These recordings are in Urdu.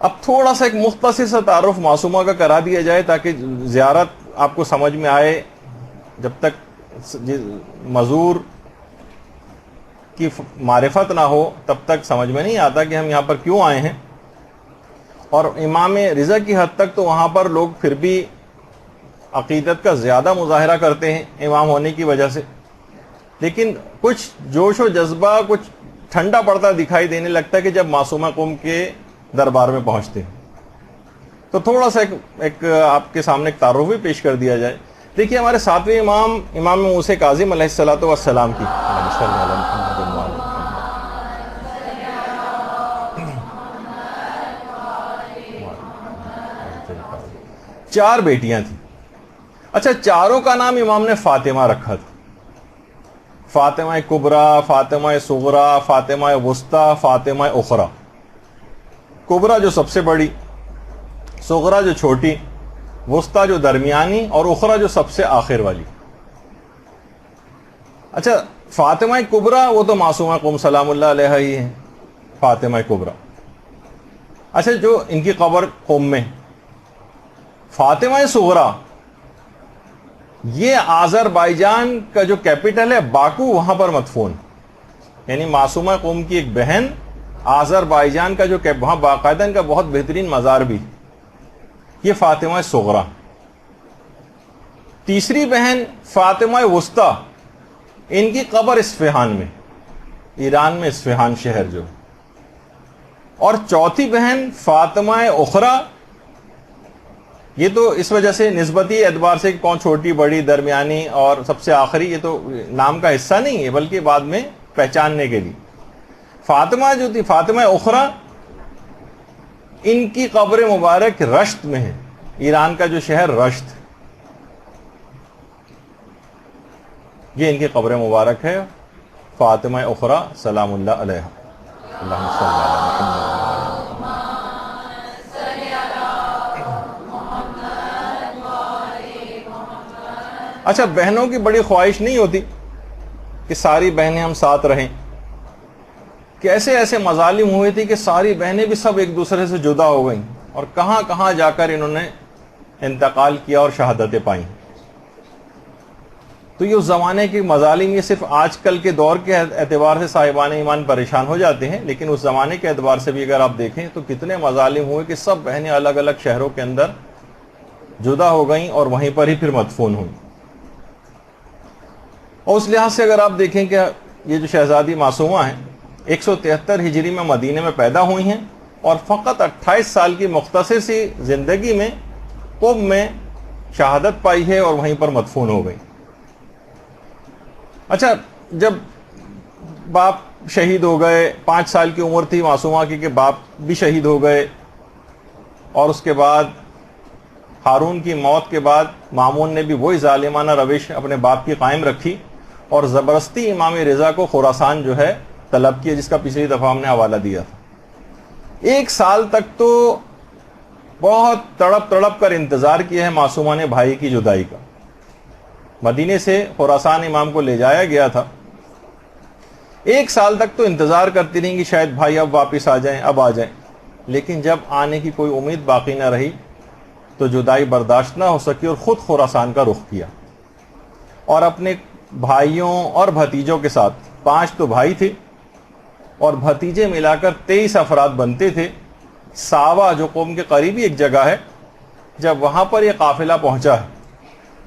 اب تھوڑا سا ایک مختصر سا تعارف معصومہ کا کرا دیا جائے تاکہ زیارت آپ کو سمجھ میں آئے. جب تک مزور کی معرفت نہ ہو تب تک سمجھ میں نہیں آتا کہ ہم یہاں پر کیوں آئے ہیں. اور امام رضا کی حد تک تو وہاں پر لوگ پھر بھی عقیدت کا زیادہ مظاہرہ کرتے ہیں امام ہونے کی وجہ سے, لیکن کچھ جوش و جذبہ کچھ ٹھنڈا پڑتا دکھائی دینے لگتا ہے کہ جب معصومہ قوم کے دربار میں پہنچتے ہیں. تو تھوڑا سا ایک آپ کے سامنے ایک تعارف بھی پیش کر دیا جائے. دیکھیے ہمارے ساتویں امام موسیٰ کاظم علیہ الصلوۃ والسلام کی چار بیٹیاں تھیں. اچھا, چاروں کا نام امام نے فاطمہ رکھا تھا. فاطمہ کبریٰ, فاطمہ صغریٰ, فاطمہ وسطیٰ, فاطمہ اخریٰ. کبریٰ جو سب سے بڑی, صغریٰ جو چھوٹی, وسطیٰ جو درمیانی, اور اخریٰ جو سب سے آخر والی. اچھا, فاطمہ کبریٰ وہ تو معصومہ قوم سلام اللہ علیہ ہی ہیں, فاطمہ کبریٰ. اچھا, جو ان کی قبر قم میں, فاطمہ صغریٰ یہ آذربائیجان کا جو کیپٹل ہے باکو, وہاں پر مدفون. یعنی معصومہ قوم کی ایک بہن آذربائیجان کا جو وہاں باقاعدہ ان کا بہت بہترین مزار بھی, یہ فاطمہ صغریٰ. تیسری بہن فاطمہ وسطیٰ, ان کی قبر اصفہان میں, ایران میں اصفہان شہر جو. اور چوتھی بہن فاطمہ اخریٰ, یہ تو اس وجہ سے نسبتی اعتبار سے کون چھوٹی بڑی درمیانی اور سب سے آخری, یہ تو نام کا حصہ نہیں ہے بلکہ بعد میں پہچاننے کے لیے. فاطمہ جو تھی فاطمہ اخریٰ, ان کی قبر مبارک رشت میں ہے, ایران کا جو شہر رشت, یہ ان کی قبر مبارک ہے. فاطمہ اخریٰ سلام اللہ علیہ. اللہم صلی اللہ علیہ وسلم. اچھا, بہنوں کی بڑی خواہش نہیں ہوتی کہ ساری بہنیں ہم ساتھ رہیں, کہ ایسے ایسے مظالم ہوئے تھے کہ ساری بہنیں بھی سب ایک دوسرے سے جدا ہو گئیں اور کہاں کہاں جا کر انہوں نے انتقال کیا اور شہادتیں پائیں. تو یہ اس زمانے کے مظالم, یہ صرف آج کل کے دور کے اعتبار سے صاحبان ایمان پریشان ہو جاتے ہیں, لیکن اس زمانے کے اعتبار سے بھی اگر آپ دیکھیں تو کتنے مظالم ہوئے کہ سب بہنیں الگ الگ شہروں کے اندر جدا ہو گئیں اور وہیں پر ہی پھر مدفون ہوئیں. اور اس لحاظ سے اگر آپ دیکھیں کہ یہ جو شہزادی معصومہ ہیں 173 ہجری میں مدینے میں پیدا ہوئی ہیں اور فقط 28 سال کی مختصر سی زندگی میں قم میں شہادت پائی ہے اور وہیں پر مدفون ہو گئی. اچھا, جب باپ شہید ہو گئے, 5 سال کی عمر تھی معصومہ کی کہ باپ بھی شہید ہو گئے, اور اس کے بعد ہارون کی موت کے بعد مامون نے بھی وہی ظالمانہ روش اپنے باپ کی قائم رکھی اور زبردستی امام رضا کو خراسان جو ہے طلب کیا, جس کا پچھلی دفعہ ہم نے حوالہ دیا تھا. 1 سال تک تو بہت تڑپ کر انتظار کیا ہے معصومہ نے بھائی کی جدائی کا. مدینے سے خراسان امام کو لے جایا گیا تھا, 1 سال تک تو انتظار کرتی رہیں کہ شاید بھائی اب واپس آ جائیں, اب آ جائیں, لیکن جب آنے کی کوئی امید باقی نہ رہی تو جدائی برداشت نہ ہو سکی اور خود خراسان کا رخ کیا اور اپنے بھائیوں اور بھتیجوں کے ساتھ, 5 تو بھائی تھے اور بھتیجے ملا کر 23 افراد بنتے تھے. ساوا جو قوم کے قریبی ایک جگہ ہے, جب وہاں پر یہ قافلہ پہنچا ہے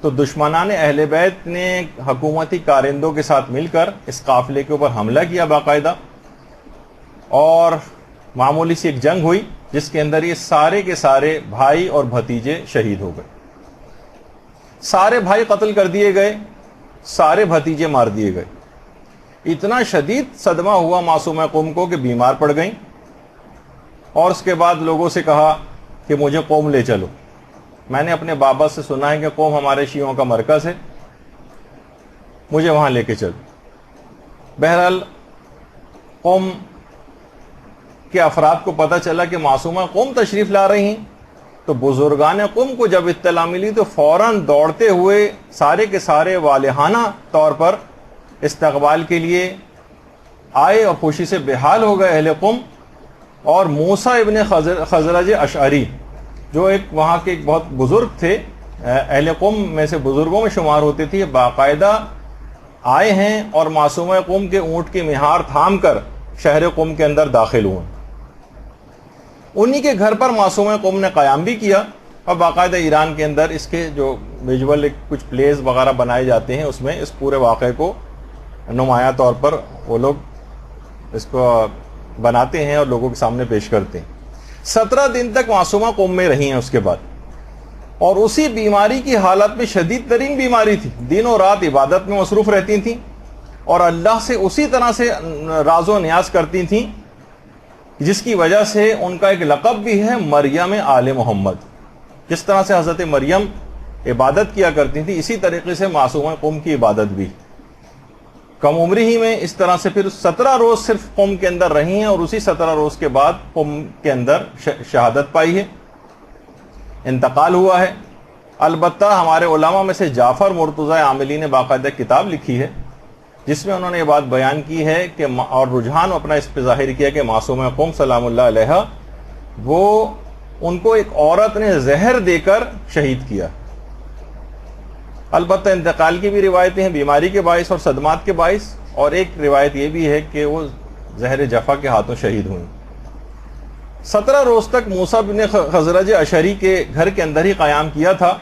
تو دشمنان اہل بیت نے حکومتی کارندوں کے ساتھ مل کر اس قافلے کے اوپر حملہ کیا باقاعدہ, اور معمولی سی ایک جنگ ہوئی جس کے اندر یہ سارے کے سارے بھائی اور بھتیجے شہید ہو گئے. سارے بھائی قتل کر دیے گئے, سارے بھتیجے مار دیے گئے. اتنا شدید صدمہ ہوا معصومہ قوم کو کہ بیمار پڑ گئیں, اور اس کے بعد لوگوں سے کہا کہ مجھے قوم لے چلو. میں نے اپنے بابا سے سنا ہے کہ قوم ہمارے شیعوں کا مرکز ہے, مجھے وہاں لے کے چلو. بہرحال قوم کے افراد کو پتہ چلا کہ معصومہ قوم تشریف لا رہی ہیں, تو بزرگان قوم کو جب اطلاع ملی تو فوراً دوڑتے ہوئے سارے کے سارے والہانہ طور پر استقبال کے لیے آئے اور خوشی سے بحال ہو گئے اہل قوم, اور موسیٰ ابن خزرج اشعری جو ایک وہاں کے ایک بہت بزرگ تھے، اہل قم میں سے بزرگوں میں شمار ہوتے تھے، باقاعدہ آئے ہیں اور معصومہ قم کے اونٹ کی مہار تھام کر شہر قم کے اندر داخل ہوئے۔ انہی کے گھر پر معصومہ قم نے قیام بھی کیا، اور باقاعدہ ایران کے اندر اس کے جو ویژول کچھ پلیز وغیرہ بنائے جاتے ہیں، اس میں اس پورے واقعے کو نمایاں طور پر وہ لوگ اس کو بناتے ہیں اور لوگوں کے سامنے پیش کرتے ہیں۔ 17 دن تک معصومہ قم میں رہی ہیں اس کے بعد، اور اسی بیماری کی حالت میں، شدید ترین بیماری تھی، دن و رات عبادت میں مصروف رہتی تھیں اور اللہ سے اسی طرح سے راز و نیاز کرتی تھیں، جس کی وجہ سے ان کا ایک لقب بھی ہے مریم آل محمد۔ جس طرح سے حضرت مریم عبادت کیا کرتی تھی، اسی طریقے سے معصومہ قم کی عبادت بھی۔ کم عمری ہی میں اس طرح سے پھر 17 روز صرف قم کے اندر رہی ہیں، اور اسی 17 روز کے بعد قم کے اندر شہادت پائی ہے، انتقال ہوا ہے۔ البتہ ہمارے علماء میں سے جعفر مرتضی عاملی نے باقاعدہ کتاب لکھی ہے، جس میں انہوں نے یہ بات بیان کی ہے کہ اور رجحان اپنا اس پہ ظاہر کیا کہ معصومہ قم سلام اللہ علیہ وہ ان کو ایک عورت نے زہر دے کر شہید کیا۔ البتہ انتقال کی بھی روایتیں ہیں، بیماری کے باعث اور صدمات کے باعث، اور ایک روایت یہ بھی ہے کہ وہ زہر جفا کے ہاتھوں شہید ہوئیں۔ 17 روز تک موسیٰ بن خزرج اشعری کے گھر کے اندر ہی قیام کیا تھا،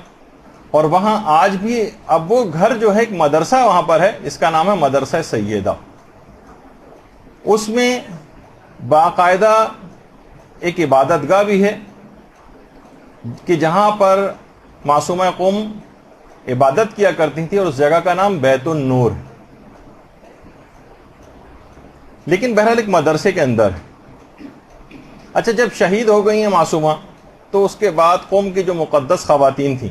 اور وہاں آج بھی اب وہ گھر جو ہے ایک مدرسہ وہاں پر ہے، اس کا نام ہے مدرسہ سیدہ۔ اس میں باقاعدہ ایک عبادت گاہ بھی ہے کہ جہاں پر معصومہ قم عبادت کیا کرتی تھی، اور اس جگہ کا نام بیت النور ہے، لیکن بہرحال ایک مدرسے کے اندر ہے۔ اچھا، جب شہید ہو گئی ہیں معصومہ، تو اس کے بعد قوم کی جو مقدس خواتین تھیں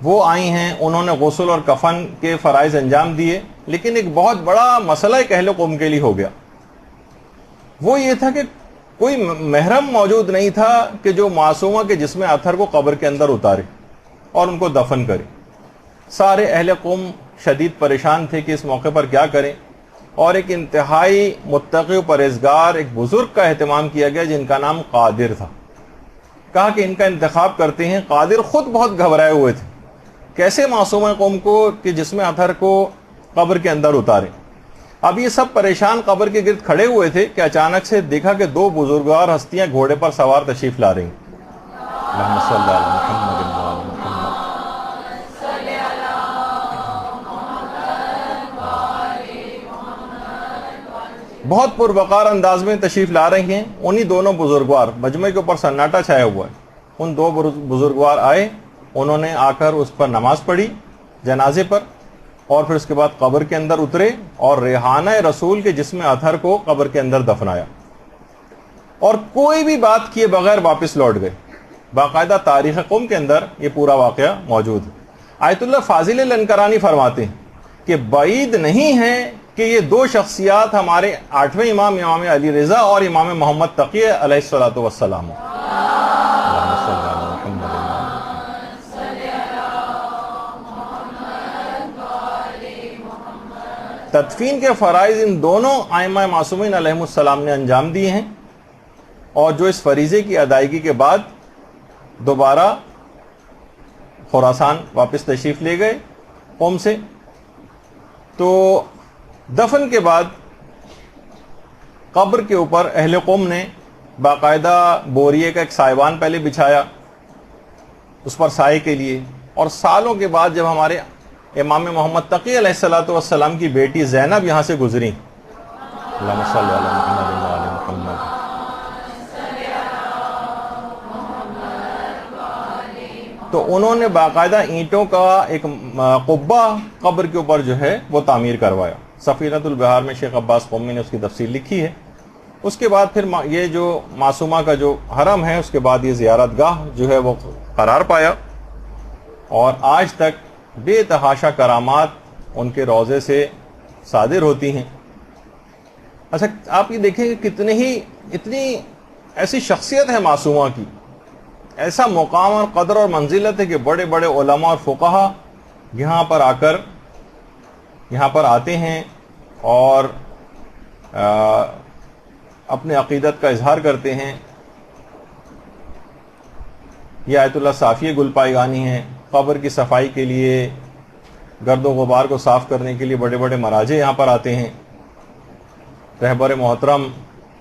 وہ آئی ہیں، انہوں نے غسل اور کفن کے فرائض انجام دیے، لیکن ایک بہت بڑا مسئلہ ایک اہل قوم کے لیے ہو گیا۔ وہ یہ تھا کہ کوئی محرم موجود نہیں تھا کہ جو معصومہ کے جسم اطہر کو قبر کے اندر اتارے اور ان کو دفن کرے۔ سارے اہل قوم شدید پریشان تھے کہ اس موقع پر کیا کریں، اور ایک انتہائی متقی و پرہیزگار ایک بزرگ کا اہتمام کیا گیا جن کا نام قادر تھا۔ کہا کہ ان کا انتخاب کرتے ہیں۔ قادر خود بہت گھبرائے ہوئے تھے، کیسے معصومہ قوم کو کہ جسم اطہر کو قبر کے اندر اتارے۔ اب یہ سب پریشان قبر کے گرد کھڑے ہوئے تھے کہ اچانک سے دیکھا کہ دو بزرگوار ہستیاں گھوڑے پر سوار تشریف لا رہی ہیں۔ اللہم صلی علی محمد وعلی محمد۔ بہت پروقار انداز میں تشریف لا رہی ہیں۔ انہی دونوں بزرگوار، مجمع کے اوپر سناٹا چھایا ہوا ہے، ان دو بزرگوار آئے، انہوں نے آ کر اس پر نماز پڑھی جنازے پر، اور پھر اس کے بعد قبر کے اندر اترے اور ریحانہ رسول کے جسم اطہر کو قبر کے اندر دفنایا، اور کوئی بھی بات کیے بغیر واپس لوٹ گئے۔ باقاعدہ تاریخ قوم کے اندر یہ پورا واقعہ موجود ہے۔ آیت اللہ فاضل لنکرانی فرماتے ہیں کہ بعید نہیں ہے کہ یہ دو شخصیات ہمارے 8ویں امام علی رضا اور امام محمد تقی علیہ الصلوۃ والسلام۔ تدفین کے فرائض ان دونوں ائمہ معصومین علیہ السلام نے انجام دیے ہیں، اور جو اس فریضے کی ادائیگی کے بعد دوبارہ خراسان واپس تشریف لے گئے قوم سے۔ تو دفن کے بعد قبر کے اوپر اہل قوم نے باقاعدہ بوریے کا ایک سائبان پہلے بچھایا اس پر سائے کے لیے، اور سالوں کے بعد جب ہمارے امام محمد تقی علیہ الصلوۃ والسلام کی بیٹی زینب یہاں سے گزری، اللہم صلی علی محمد وعلی محمد، تو انہوں نے باقاعدہ اینٹوں کا ایک قبہ قبر کے اوپر جو ہے وہ تعمیر کروایا۔ سفینۃ البحار میں شیخ عباس قومی نے اس کی تفصیل لکھی ہے۔ اس کے بعد پھر یہ جو معصومہ کا جو حرم ہے، اس کے بعد یہ زیارت گاہ جو ہے وہ قرار پایا، اور آج تک بے تحاشا کرامات ان کے روضے سے صادر ہوتی ہیں۔ اچھا، آپ یہ دیکھیں کہ اتنی ایسی شخصیت ہے معصومہ کی، ایسا مقام اور قدر اور منزلت ہے کہ بڑے بڑے علماء اور فقہا یہاں پر آتے ہیں، اور اپنے عقیدت کا اظہار کرتے ہیں. یہ آیت اللہ صافی گل پائیگانی ہیں. قبر کی صفائی کے لیے، گرد و غبار کو صاف کرنے کے لیے بڑے بڑے مراجع یہاں پر آتے ہیں. رہبر محترم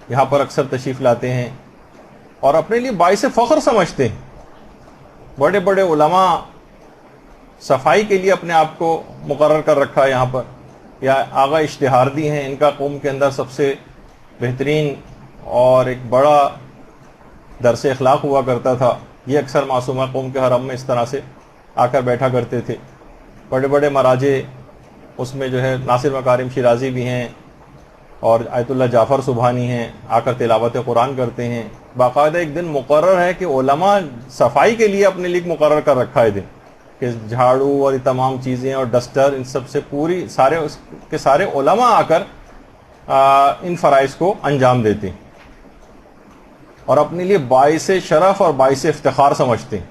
یہاں پر اکثر تشریف لاتے ہیں اور اپنے لیے باعث فخر سمجھتے ہیں. بڑے بڑے علماء صفائی کے لیے اپنے آپ کو مقرر کر رکھا ہے یہاں پر، یا آغا اشتہاردی ہیں. ان کا قوم کے اندر سب سے بہترین اور ایک بڑا درس اخلاق ہوا کرتا تھا. یہ اکثر معصومہ قوم کے حرم میں اس طرح سے آ کر بیٹھا کرتے تھے. بڑے بڑے مراجع، اس میں جو ہے ناصر مکارم شیرازی بھی ہیں اور آیت اللہ جعفر سبحانی ہیں، آ کر تلاوت قرآن کرتے ہیں. باقاعدہ ایک دن مقرر ہے کہ علماء صفائی کے لیے اپنے لیے مقرر کر رکھا ہے دن، کہ جھاڑو اور یہ تمام چیزیں اور ڈسٹر ان سب سے پوری سارے علماء آ کر ان فرائض کو انجام دیتے ہیں اور اپنے لیے باعث شرف اور باعث افتخار سمجھتے ہیں.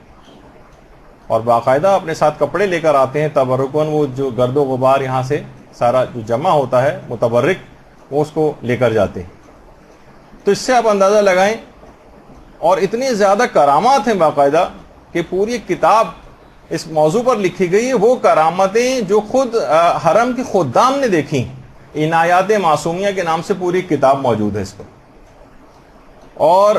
اور باقاعدہ اپنے ساتھ کپڑے لے کر آتے ہیں تبرکن. وہ جو گرد و غبار یہاں سے سارا جو جمع ہوتا ہے متبرک، وہ اس کو لے کر جاتے ہیں. تو اس سے آپ اندازہ لگائیں. اور اتنی زیادہ کرامات ہیں باقاعدہ کہ پوری کتاب اس موضوع پر لکھی گئی ہے. وہ کرامتیں جو خود حرم کے خدام نے دیکھی، عنایات معصومیہ کے نام سے پوری کتاب موجود ہے اس پر. اور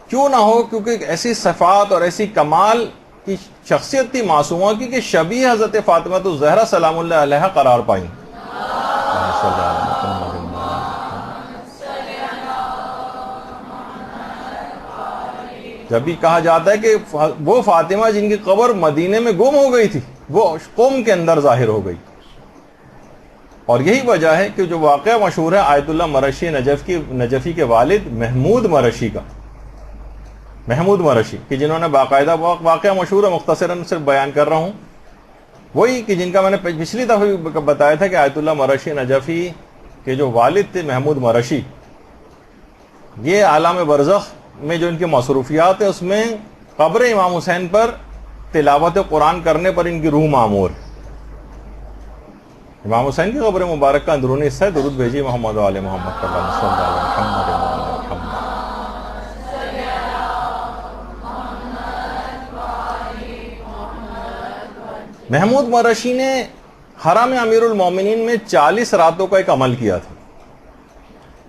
کیوں نہ ہو، کیونکہ ایسی صفات اور ایسی کمال کی شخصیت تھی معصومہ کی کہ شبیہ حضرت فاطمہ الزہرا سلام اللہ علیہا قرار پائیں. جب بھی کہا جاتا ہے کہ وہ فاطمہ جن کی قبر مدینے میں گم ہو گئی تھی، وہ قوم کے اندر ظاہر ہو گئی. اور یہی وجہ ہے کہ جو واقعہ مشہور ہے آیت اللہ مرشی نجفی کے والد محمود مرشی کا، محمود مرشی کہ جنہوں نے باقاعدہ واقعہ مشہور ہے، مختصراً صرف بیان کر رہا ہوں. وہی کہ جن کا میں نے پچھلی دفعہ بتایا تھا کہ آیت اللہ مرشی نجفی کے جو والد تھے محمود مرشی، یہ عالم برزخ میں جو ان کی مصروفیات ہے اس میں قبر امام حسین پر تلاوت قرآن کرنے پر ان کی روح معمور ہے. امام حسین کی قبر مبارک کا اندرونی حصہ ہے. درود بھیجیے محمد و آل محمد صلی اللہ علیہ وسلم. محمود مرشی نے حرم امیر المومنین میں 40 راتوں کا ایک عمل کیا تھا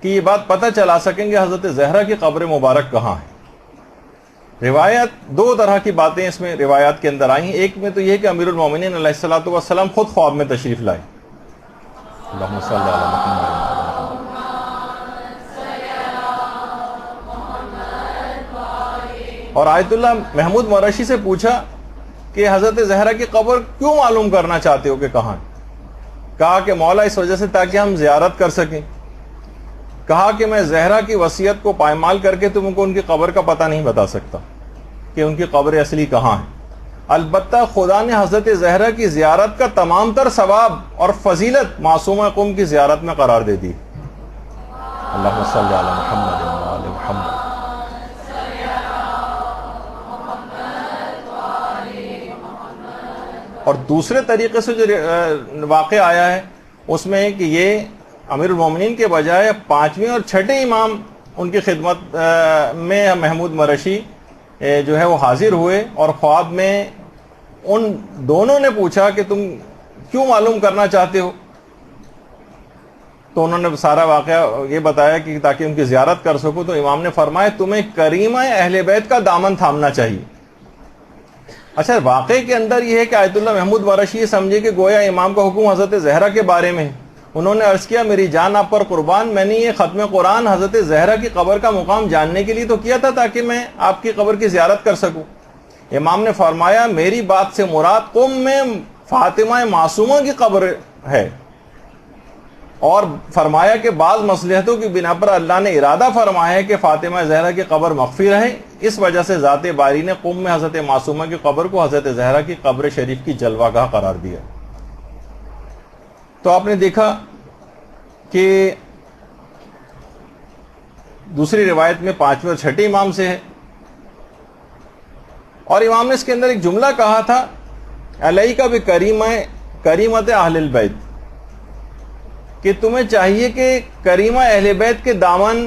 کہ یہ بات پتہ چلا سکیں گے حضرت زہرا کی قبر مبارک کہاں ہے. روایت دو طرح کی باتیں اس میں روایات کے اندر آئی ہیں. ایک میں تو یہ کہ امیر المومنین علیہ الصلوۃ والسلام خود خواب میں تشریف لائے. اللہم صلی علی محمد. اور آیت اللہ محمود مرشی سے پوچھا کہ حضرت زہرا کی قبر کیوں معلوم کرنا چاہتے ہو کہ کہاں ہے؟ کہا کہ مولا اس وجہ سے تاکہ ہم زیارت کر سکیں. کہا کہ میں زہرا کی وصیت کو پائمال کر کے تم کو ان کی قبر کا پتہ نہیں بتا سکتا کہ ان کی قبر اصلی کہاں ہے. البتہ خدا نے حضرت زہرا کی زیارت کا تمام تر ثواب اور فضیلت معصومہ قوم کی زیارت میں قرار دے دی. اللہم صلی علی محمد و آل محمد. اور دوسرے طریقے سے جو واقع آیا ہے اس میں کہ یہ امیر المومنین کے بجائے 5ویں اور 6ٹھے امام ان کی خدمت میں محمود مرشی جو ہے وہ حاضر ہوئے اور خواب میں ان دونوں نے پوچھا کہ تم کیوں معلوم کرنا چاہتے ہو. تو انہوں نے سارا واقعہ یہ بتایا کہ تاکہ ان کی زیارت کر سکو. تو امام نے فرمایا تمہیں کریمہ اہل بیت کا دامن تھامنا چاہیے. اچھا، واقعے کے اندر یہ ہے کہ آیت اللہ محمود مرشی یہ سمجھے کہ گویا امام کا حکم حضرت زہرا کے بارے میں. انہوں نے عرض کیا میری جان آپ پر قربان، میں نے یہ ختم قرآن حضرت زہرا کی قبر کا مقام جاننے کے لیے تو کیا تھا تاکہ میں آپ کی قبر کی زیارت کر سکوں. امام نے فرمایا میری بات سے مراد قم میں فاطمہ معصومہ کی قبر ہے، اور فرمایا کہ بعض مصلحتوں کی بنا پر اللہ نے ارادہ فرمایا ہے کہ فاطمہ زہرا کی قبر مخفی رہے. اس وجہ سے ذات باری نے قم میں حضرت معصومہ کی قبر کو حضرت زہرا کی قبر شریف کی جلوہ گاہ قرار دیا. تو آپ نے دیکھا کہ دوسری روایت میں 5ویں اور 6ٹھے امام سے ہے. اور امام نے اس کے اندر ایک جملہ کہا تھا علیک بکریمت اہل البیت، کہ تمہیں چاہیے کہ کریمہ اہل بیت کے دامن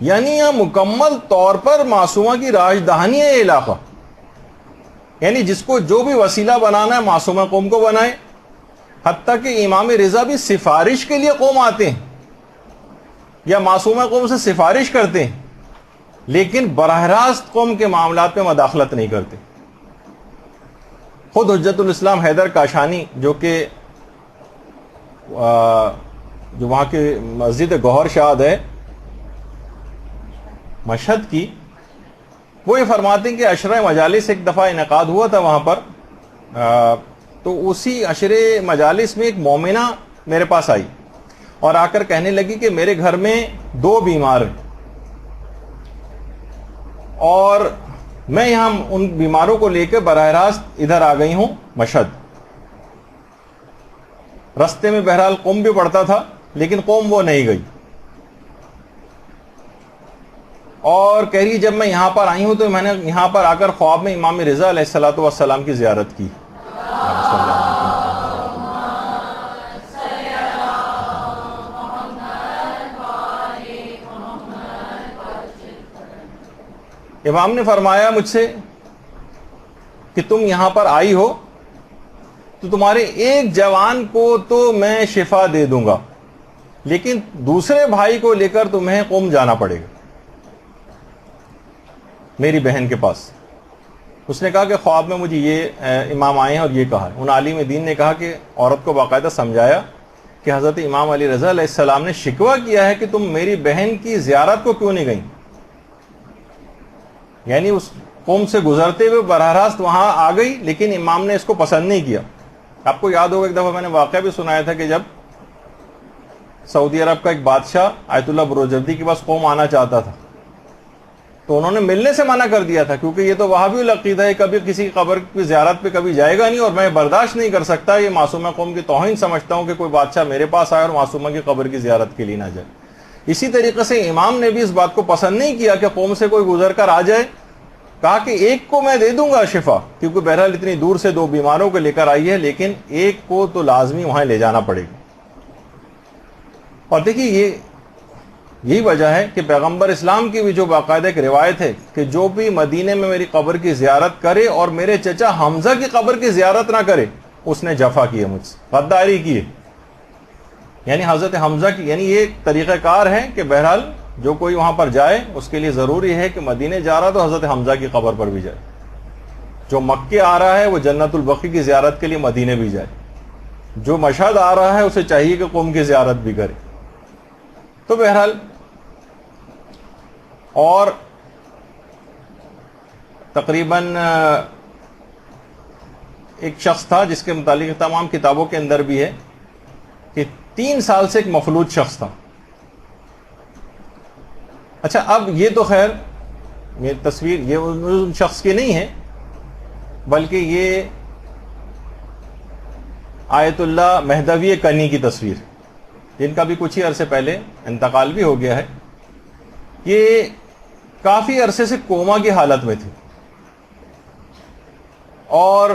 یعنی یہاں مکمل طور پر معصومہ کی راجدہانی ہے یہ علاقہ. یعنی جس کو جو بھی وسیلہ بنانا ہے معصومہ قوم کو بنائے. حتیٰ کہ امام رضا بھی سفارش کے لیے قوم آتے ہیں یا معصومہ قوم سے سفارش کرتے ہیں, لیکن براہ راست قوم کے معاملات میں مداخلت نہیں کرتے. خود حجت الاسلام حیدر کاشانی جو وہاں کی مسجد گوہر شاد ہے مشہد کی, وہ یہ فرماتے ہیں کہ عشرہ مجالس ایک دفعہ انعقاد ہوا تھا وہاں پر. تو اسی عشرے مجالس میں ایک مومنہ میرے پاس آئی اور آ کر کہنے لگی کہ میرے گھر میں 2 بیمار ہیں اور میں یہاں ان بیماروں کو لے کے براہ راست ادھر آ گئی ہوں مشہد. رستے میں بہرحال قوم بھی پڑتا تھا لیکن قوم وہ نہیں گئی, اور کہہ رہی جب میں یہاں پر آئی ہوں تو میں نے یہاں پر آ کر خواب میں امام رضا علیہ الصلوۃ والسلام کی زیارت کی. امام نے فرمایا مجھ سے کہ تم یہاں پر آئی ہو تو تمہارے ایک جوان کو تو میں شفا دے دوں گا, لیکن دوسرے بھائی کو لے کر تمہیں قوم جانا پڑے گا میری بہن کے پاس. اس نے کہا کہ خواب میں مجھے یہ امام آئے ہیں اور یہ کہا. ان عالم دین نے کہا کہ عورت کو باقاعدہ سمجھایا کہ حضرت امام علی رضا علیہ السلام نے شکوہ کیا ہے کہ تم میری بہن کی زیارت کو کیوں نہیں گئیں. یعنی اس قوم سے گزرتے ہوئے براہ راست وہاں آ گئی, لیکن امام نے اس کو پسند نہیں کیا. آپ کو یاد ہوگا ایک دفعہ میں نے واقعہ بھی سنایا تھا کہ جب سعودی عرب کا ایک بادشاہ آیت اللہ بروجردی کے پاس قوم آنا چاہتا تھا تو انہوں نے ملنے سے منع کر دیا تھا, کیونکہ یہ تو وہابی العقیدہ ہے, کبھی کسی قبر کی زیارت پہ کبھی جائے گا نہیں اور میں برداشت نہیں کر سکتا, یہ معصومہ قوم کی توہین سمجھتا ہوں کہ کوئی بادشاہ میرے پاس آئے اور معصومہ کی قبر کی زیارت کے لیے نہ جائے. اسی طریقے سے امام نے بھی اس بات کو پسند نہیں کیا کہ قوم سے کوئی گزر کر آ جائے. کہا کہ ایک کو میں دے دوں گا شفا, کیونکہ بہرحال اتنی دور سے 2 بیماروں کو لے کر آئی ہے, لیکن ایک کو تو لازمی وہاں لے جانا پڑے گا. اور دیکھیے یہی وجہ ہے کہ پیغمبر اسلام کی بھی جو باقاعدہ ایک روایت ہے کہ جو بھی مدینے میں میری قبر کی زیارت کرے اور میرے چچا حمزہ کی قبر کی زیارت نہ کرے اس نے جفا کی ہے, مجھ سے غداری کی ہے. یعنی حضرت حمزہ کی, یعنی یہ طریقہ کار ہے کہ بہرحال جو کوئی وہاں پر جائے اس کے لیے ضروری ہے کہ مدینے جا رہا تو حضرت حمزہ کی قبر پر بھی جائے, جو مکے آ رہا ہے وہ جنت البقیع کی زیارت کے لیے مدینے بھی جائے, جو مشہد آ رہا ہے اسے چاہیے کہ قوم کی زیارت بھی کرے. تو بہرحال اور تقریباً ایک شخص تھا جس کے متعلق تمام کتابوں کے اندر بھی ہے کہ 3 سال سے ایک مفلوج شخص تھا. اچھا اب یہ تو خیر یہ تصویر یہ ان شخص کی نہیں ہے, بلکہ یہ آیت اللہ مہدوی کنی کی تصویر, جن کا بھی کچھ ہی عرصے پہلے انتقال بھی ہو گیا ہے. یہ کافی عرصے سے کوما کی حالت میں تھے اور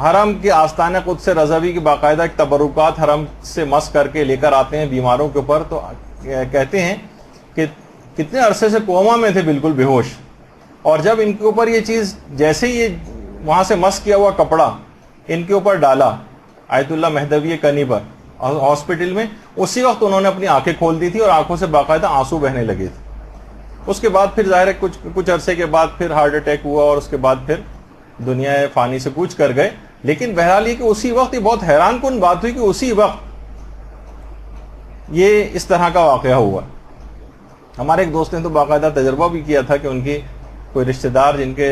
حرم کے آستانہ قدس رضوی کی باقاعدہ ایک تبرکات حرم سے مس کر کے لے کر آتے ہیں بیماروں کے اوپر. تو کہتے ہیں کہ کتنے عرصے سے کوما میں تھے بالکل بے ہوش, اور جب ان کے اوپر یہ چیز جیسے یہ وہاں سے مس کیا ہوا کپڑا ان کے اوپر ڈالا آیت اللہ مہدوی کنی پر ہاسپٹل میں, اسی وقت انہوں نے اپنی آنکھیں کھول دی تھی اور آنکھوں سے باقاعدہ آنسو بہنے لگے تھے. اس کے بعد پھر ظاہر ہے کچھ عرصے کے بعد پھر ہارٹ اٹیک ہوا اور اس کے بعد پھر دنیا فانی سے کوچ کر گئے. لیکن بہرحال یہ کہ اسی وقت یہ بہت حیران کن بات ہوئی کہ اسی وقت یہ اس طرح کا واقعہ ہوا. ہمارے ایک دوست نے تو باقاعدہ تجربہ بھی کیا تھا کہ ان کی کوئی رشتہ دار جن کے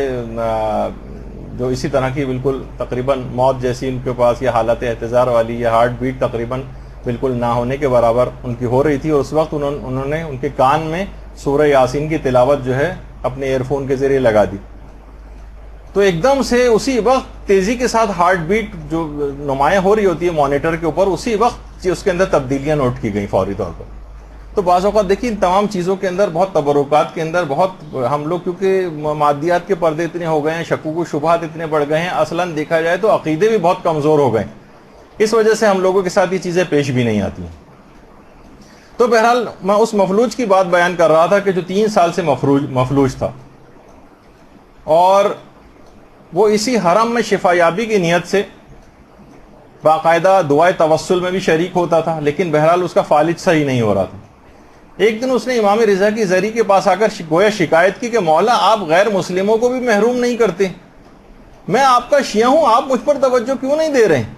جو اسی طرح کی بالکل تقریباً موت جیسی ان کے پاس یا حالت احتضار والی یا ہارٹ بیٹ تقریباً بالکل نہ ہونے کے برابر ان کی ہو رہی تھی, اور اس وقت انہوں نے ان کے کان میں سورہ یاسین کی تلاوت جو ہے اپنے ایئر فون کے ذریعے لگا دی. تو ایک دم سے اسی وقت تیزی کے ساتھ ہارٹ بیٹ جو نمایاں ہو رہی ہوتی ہے مانیٹر کے اوپر, اسی وقت اس کے اندر تبدیلیاں نوٹ کی گئی فوری طور پر. تو بعض اوقات دیکھیے ان تمام چیزوں کے اندر بہت تبرکات کے اندر بہت ہم لوگ کیونکہ مادیات کے پردے اتنے ہو گئے ہیں, شکوک و شبہات اتنے بڑھ گئے ہیں, اصلاً دیکھا جائے تو عقیدے بھی بہت کمزور ہو گئے, اس وجہ سے ہم لوگوں کے ساتھ یہ چیزیں پیش بھی نہیں آتی ہیں. تو بہرحال میں اس مفلوج کی بات بیان کر رہا تھا کہ جو 3 سال سے مفلوج تھا، اور وہ اسی حرم میں شفا یابی کی نیت سے باقاعدہ دعائے توسل میں بھی شریک ہوتا تھا، لیکن بہرحال اس کا فالج صحیح نہیں ہو رہا تھا۔ ایک دن اس نے امام رضا کی زری کے پاس آ کر گویا شکایت کی کہ مولا آپ غیر مسلموں کو بھی محروم نہیں کرتے، میں آپ کا شیعہ ہوں، آپ مجھ پر توجہ کیوں نہیں دے رہے ہیں؟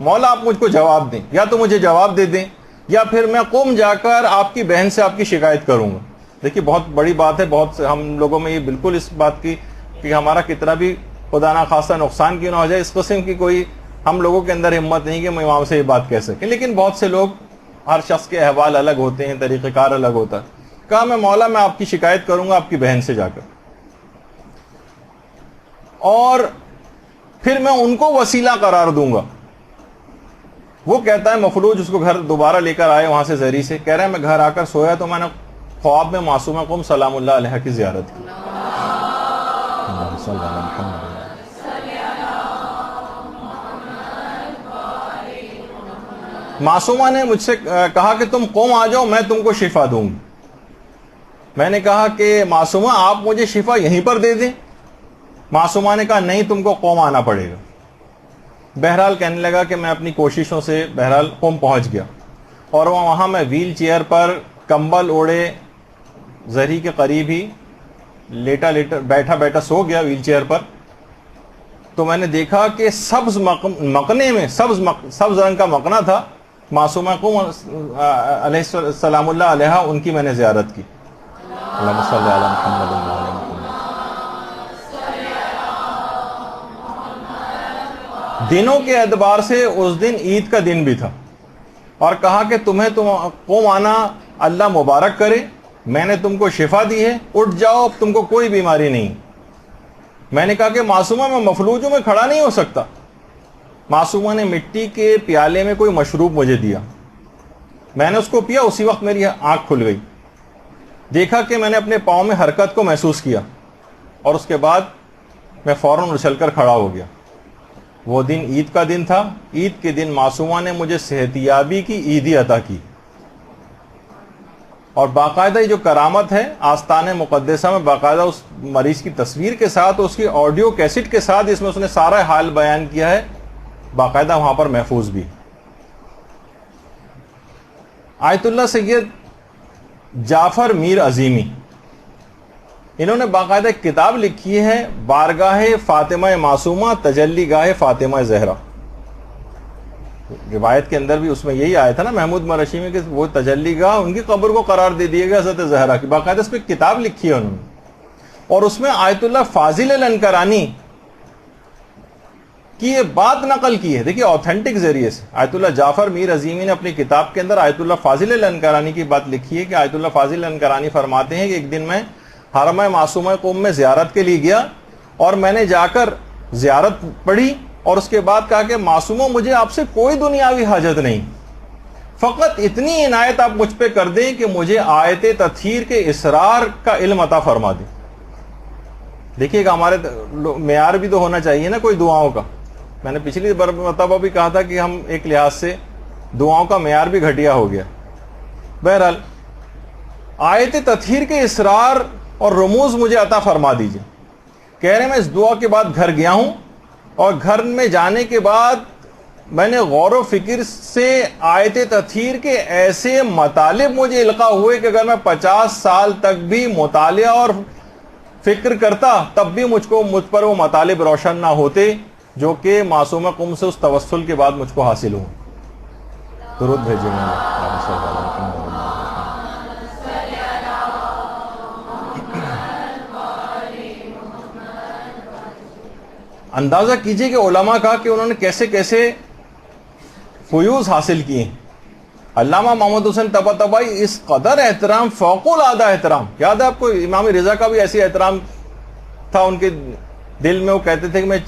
مولا آپ مجھ کو جواب دیں، یا تو مجھے جواب دے دیں یا پھر میں قوم جا کر آپ کی بہن سے آپ کی شکایت کروں گا۔ دیکھیے بہت بڑی بات ہے، بہت سے ہم لوگوں میں یہ بالکل اس بات کی کہ ہمارا کتنا بھی خدا نخواستہ نقصان کیوں نہ ہو جائے، اس قسم کی کوئی ہم لوگوں کے اندر ہمت نہیں کہ ہم امام سے یہ بات کہہ سکیں، لیکن بہت سے لوگ، ہر شخص کے احوال الگ ہوتے ہیں، طریقہ کار الگ ہوتا ہے۔ کہا میں مولا میں آپ کی شکایت کروں گا آپ کی بہن سے جا کر، اور پھر میں ان کو وسیلہ قرار دوں گا۔ وہ کہتا ہے مفلوج اس کو گھر دوبارہ لے کر آئے وہاں سے زری سے، کہہ رہا ہے میں گھر آ کر سویا تو میں نے خواب میں معصومہ قوم سلام اللہ علیہ کی زیارت کی۔ معصومہ نے مجھ سے کہا کہ تم قوم آ جاؤ میں تم کو شفا دوں گی۔ میں نے کہا کہ معصومہ آپ مجھے شفا یہیں پر دے دیں۔ معصومہ نے کہا نہیں تم کو قوم آنا پڑے گا۔ بہرحال کہنے لگا کہ میں اپنی کوششوں سے بہرحال قوم پہنچ گیا، اور وہاں میں ویل چیئر پر کمبل اوڑے زری کے قریب ہی بیٹھا سو گیا ویل چیئر پر۔ تو میں نے دیکھا کہ سبز مقنے میں سبز رنگ کا مقنا تھا، معصومہ قوم علیہ السلام اللہ علیہ ان کی میں نے زیارت کی۔ اللہم صلی علی محمد و علی محمد۔ دنوں کے اعتبار سے اس دن عید کا دن بھی تھا، اور کہا کہ تمہیں قوم آنا اللہ مبارک کرے، میں نے تم کو شفا دی ہے، اٹھ جاؤ اب تم کو کوئی بیماری نہیں۔ میں نے کہا کہ معصومہ میں مفلوجوں میں کھڑا نہیں ہو سکتا۔ معصومہ نے مٹی کے پیالے میں کوئی مشروب مجھے دیا، میں نے اس کو پیا، اسی وقت میری آنکھ کھل گئی، دیکھا کہ میں نے اپنے پاؤں میں حرکت کو محسوس کیا، اور اس کے بعد میں فوراً اچھل کر کھڑا ہو گیا۔ وہ دن عید کا دن تھا، عید کے دن معصومہ نے مجھے صحتیابی کی عیدی عطا کی، اور باقاعدہ یہ جو کرامت ہے آستان مقدسہ میں باقاعدہ اس مریض کی تصویر کے ساتھ، اس کی آڈیو کیسٹ کے ساتھ، اس میں اس نے سارا حال بیان کیا ہے، باقاعدہ وہاں پر محفوظ بھی۔ آیت اللہ سید جعفر میر عظیمی، انہوں نے باقاعدہ ایک کتاب لکھی ہے، بارگاہ فاطمہ معصومہ تجلی گاہ فاطمہ زہرا۔ روایت کے اندر بھی اس میں یہی آیا تھا نا محمود مرشی میں کہ وہ تجلی گاہ ان کی قبر کو قرار دے دیا گیا حضرت زہرا کی، باقاعدہ اس پہ کتاب لکھی ہے انہوں نے، اور اس میں آیت اللہ فاضل الانکرانی کی یہ بات نقل کی ہے۔ دیکھیے آتھینٹک ذریعے سے آیت اللہ جعفر میر عظیمی نے اپنی کتاب کے اندر آیت اللہ فاضل الانکرانی کی بات لکھی ہے کہ آیت اللہ فاضل الانکرانی فرماتے ہیں کہ ایک دن میں حرم معصومہ قوم میں زیارت کے لیے گیا، اور میں نے جا کر زیارت پڑھی، اور اس کے بعد کہا کہ معصومہ مجھے آپ سے کوئی دنیاوی حاجت نہیں، فقط اتنی عنایت آپ مجھ پہ کر دیں کہ مجھے آیت تطہیر کے اسرار کا علم عطا فرما دیں۔ دیکھیے کہ ہمارے معیار بھی تو ہونا چاہیے نا کوئی دعاؤں کا۔ میں نے پچھلی مرتبہ بھی کہا تھا کہ ہم ایک لحاظ سے دعاؤں کا معیار بھی گھٹیا ہو گیا۔ بہرحال آیت تطہیر کے اسرار اور رموز مجھے عطا فرما دیجئے۔ کہہ رہے ہیں میں اس دعا کے بعد گھر گیا ہوں، اور گھر میں جانے کے بعد میں نے غور و فکر سے آیت تطہیر کے ایسے مطالب مجھے القاء ہوئے کہ اگر میں 50 سال تک بھی مطالعہ اور فکر کرتا تب بھی مجھ پر وہ مطالب روشن نہ ہوتے جو کہ معصومہ قوم سے اس توسل کے بعد مجھ کو حاصل ہوں۔ درود بھیجیں گے۔ اندازہ کیجئے کہ علماء کا کہ انہوں نے کیسے کیسے فیوز حاصل کیے۔ علامہ محمد حسین طباطبائی اس قدر احترام، فوق العادہ احترام، یاد ہے آپ کو امام رضا کا بھی ایسی احترام تھا ان کے دل میں، وہ کہتے تھے کہ میں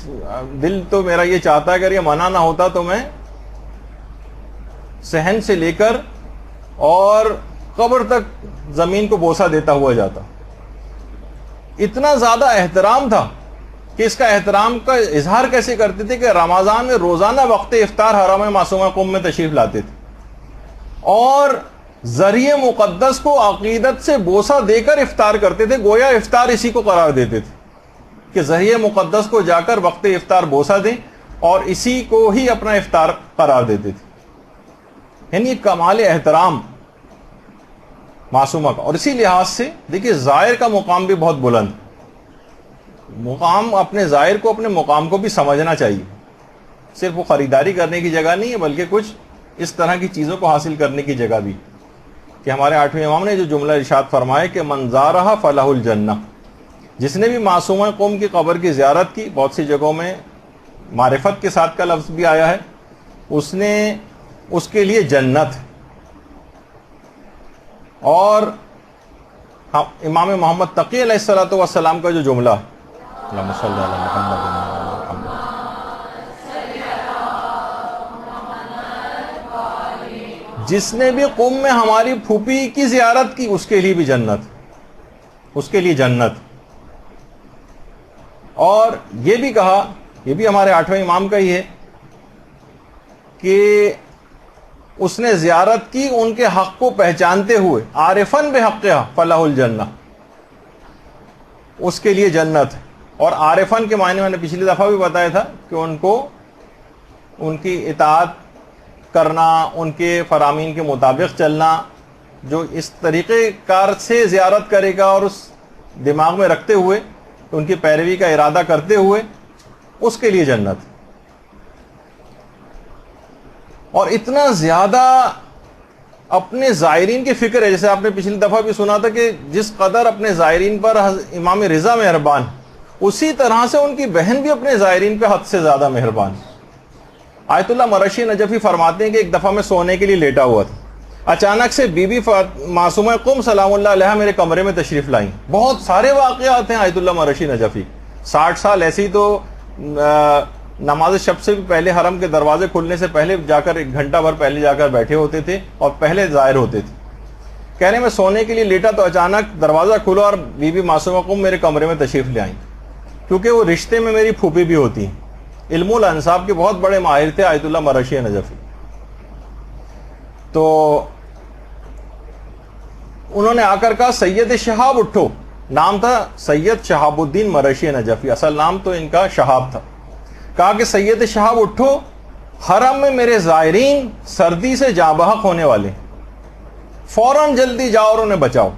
دل تو میرا یہ چاہتا ہے اگر یہ منع نہ ہوتا تو میں صحن سے لے کر اور قبر تک زمین کو بوسہ دیتا ہوا جاتا۔ اتنا زیادہ احترام تھا کہ اس کا احترام کا اظہار کیسے کرتے تھے کہ رمضان میں روزانہ وقت افطار حرم معصومہ قوم میں تشریف لاتے تھے، اور ذریعہ مقدس کو عقیدت سے بوسہ دے کر افطار کرتے تھے، گویا افطار اسی کو قرار دیتے تھے کہ ذریعہ مقدس کو جا کر وقت افطار بوسہ دیں اور اسی کو ہی اپنا افطار قرار دیتے تھے. یعنی کمال احترام معصومہ کا. اور اسی لحاظ سے دیکھیے زائر کا مقام بھی بہت بلند، مقام اپنے زائر کو اپنے مقام کو بھی سمجھنا چاہیے. صرف وہ خریداری کرنے کی جگہ نہیں ہے بلکہ کچھ اس طرح کی چیزوں کو حاصل کرنے کی جگہ بھی. کہ ہمارے 8ویں امام نے جو جملہ ارشاد فرمائے کہ من زارہ فلہ الجنہ، جس نے بھی معصومہ قوم کی قبر کی زیارت کی، بہت سی جگہوں میں معرفت کے ساتھ کا لفظ بھی آیا ہے، اس کے لیے جنت. اور امام محمد تقی علیہ الصلوۃ والسلام کا جو جملہ اللہم صلی علی محمد جس نے بھی قم میں ہماری پھوپھی کی زیارت کی اس کے لیے بھی جنت، اس کے لیے جنت. اور یہ بھی کہا، یہ بھی ہمارے 8ویں امام کا ہی ہے کہ اس نے زیارت کی ان کے حق کو پہچانتے ہوئے، عارفن بحقھا فلہ الجنہ، اس کے لیے جنت. اور عارفن کے معنی میں نے پچھلی دفعہ بھی بتایا تھا کہ ان کو ان کی اطاعت کرنا، ان کے فرامین کے مطابق چلنا، جو اس طریقے کار سے زیارت کرے گا اور اس دماغ میں رکھتے ہوئے ان کی پیروی کا ارادہ کرتے ہوئے، اس کے لیے جنت. اور اتنا زیادہ اپنے زائرین کی فکر ہے، جیسے آپ نے پچھلی دفعہ بھی سنا تھا کہ جس قدر اپنے زائرین پر امام رضا مہربان، اسی طرح سے ان کی بہن بھی اپنے زائرین پہ حد سے زیادہ مہربان. آیت اللہ مرشی نجفی فرماتے ہیں کہ ایک دفعہ میں سونے کے لیے لیٹا ہوا تھا، اچانک سے بی بی معصومہ قم سلام اللہ علیہا میرے کمرے میں تشریف لائیں. بہت سارے واقعات ہیں آیت اللہ مرشی نجفی، 60 سال ایسے ہی تو نماز شب سے بھی پہلے حرم کے دروازے کھلنے سے پہلے جا کر 1 گھنٹہ بھر پہلے جا کر بیٹھے ہوتے تھے اور پہلے ظاہر ہوتے تھے. کہہ رہے میں سونے کے لیے لیٹا تو اچانک دروازہ کھلا اور بی بی معصومہ قم میرے کمرے میں تشریف لے آئیں، کیونکہ وہ رشتے میں میری پھوپھی بھی ہوتی ہیں. علم الانصاب کے بہت بڑے ماہر تھے آیت اللہ مرشی نجفی. تو انہوں نے آ کر کہا سید شہاب اٹھو، نام تھا سید شہاب الدین مرشی نجفی، اصل نام تو ان کا شہاب تھا. کہا کہ سید شہاب اٹھو، حرم میں میرے زائرین سردی سے جاں بحق ہونے والے، فوراً جلدی جاؤ اور انہیں بچاؤ.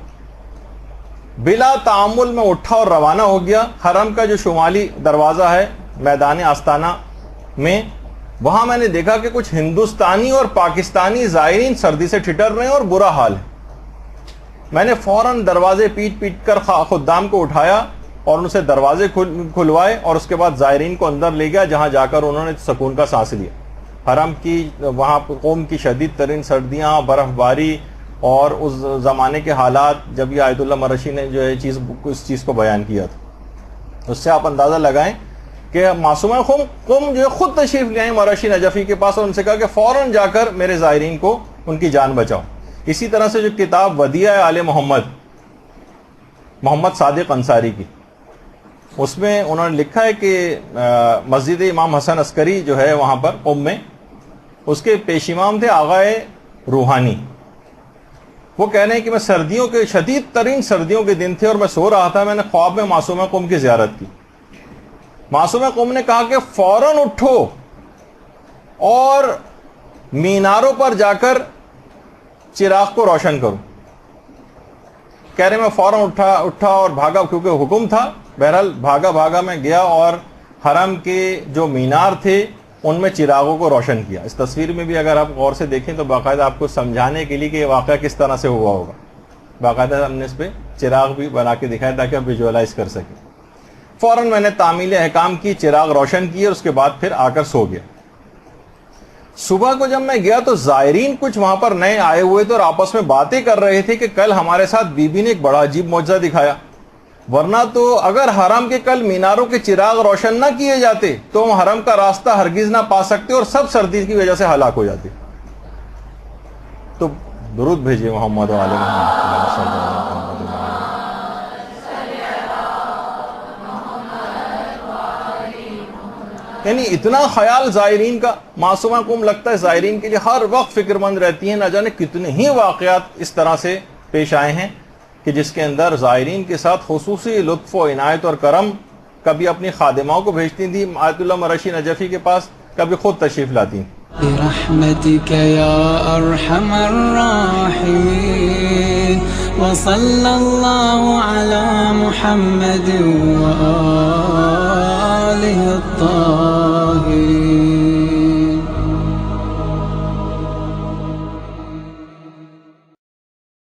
بلا تعامل میں اٹھا اور روانہ ہو گیا. حرم کا جو شمالی دروازہ ہے میدان آستانہ میں، وہاں میں نے دیکھا کہ کچھ ہندوستانی اور پاکستانی زائرین سردی سے ٹھٹر رہے ہیں اور برا حال ہے. میں نے فوراً دروازے پیٹ پیٹ کر خدام کو اٹھایا اور ان سے دروازے کھلوائے اور اس کے بعد زائرین کو اندر لے گیا، جہاں جا کر انہوں نے سکون کا سانس لیا. حرم کی وہاں قوم کی شدید ترین سردیاں، برف باری اور اس زمانے کے حالات، جب یہ آیت اللہ مرشی نے جو ہے اس چیز کو بیان کیا تھا، اس سے آپ اندازہ لگائیں کہ معصومہ قوم جو خود تشریف لے آئیں مرشی نجفی کے پاس اور ان سے کہا کہ فوراً جا کر میرے زائرین کو ان کی جان بچاؤ. اسی طرح سے جو کتاب ودیعہ آل محمد صادق انصاری کی، اس میں انہوں نے لکھا ہے کہ مسجد امام حسن عسکری جو ہے وہاں پر قم میں، اس کے پیش امام تھے آغائے روحانی. وہ کہہ رہے ہیں کہ میں سردیوں کے شدید ترین سردیوں کے دن تھے اور میں سو رہا تھا، میں نے خواب میں معصومہ قوم کی زیارت کی. معصومہ قوم نے کہا کہ فوراً اٹھو اور میناروں پر جا کر چراغ کو روشن کرو. کہہ رہے میں فوراً اٹھا اور بھاگا، کیونکہ حکم تھا. بہرحال بھاگا میں گیا اور حرم کے جو مینار تھے ان میں چراغوں کو روشن کیا. اس تصویر میں بھی اگر آپ غور سے دیکھیں تو باقاعدہ آپ کو سمجھانے کے لیے کہ یہ واقعہ کس طرح سے ہوا ہوگا، باقاعدہ ہم نے اس پہ چراغ بھی بنا کے دکھایا تاکہ آپ ویژوالائز کر سکیں. فوراً میں نے تعمیل احکام کی، چراغ روشن کیے اور اس کے بعد پھر آ کر سو گیا. صبح کو جب میں گیا تو زائرین کچھ وہاں پر نئے آئے ہوئے تھے اور آپس میں باتیں کر رہے تھے کہ کل ہمارے ساتھ بی بی نے ایک بڑا عجیب معجزہ دکھایا، ورنہ تو اگر حرم کے کل میناروں کے چراغ روشن نہ کیے جاتے تو ہم حرم کا راستہ ہرگز نہ پا سکتے اور سب سردی کی وجہ سے ہلاک ہو جاتے. تو درود بھیجیے محمد و آل محمد. یعنی اتنا خیال زائرین کا، معصومہ کو لگتا ہے زائرین کے لیے ہر وقت فکر مند رہتی ہیں. نہ جانے کتنے ہی واقعات اس طرح سے پیش آئے ہیں کہ جس کے اندر زائرین کے ساتھ خصوصی لطف و عنایت اور کرم، کبھی اپنی خادماؤں کو بھیجتی تھیں آیت اللہ مرشی نجفی کے پاس، کبھی خود تشریف لاتی. برحمتك يا أرحم الراحمين وصلى الله على محمد وآله الطاهرين.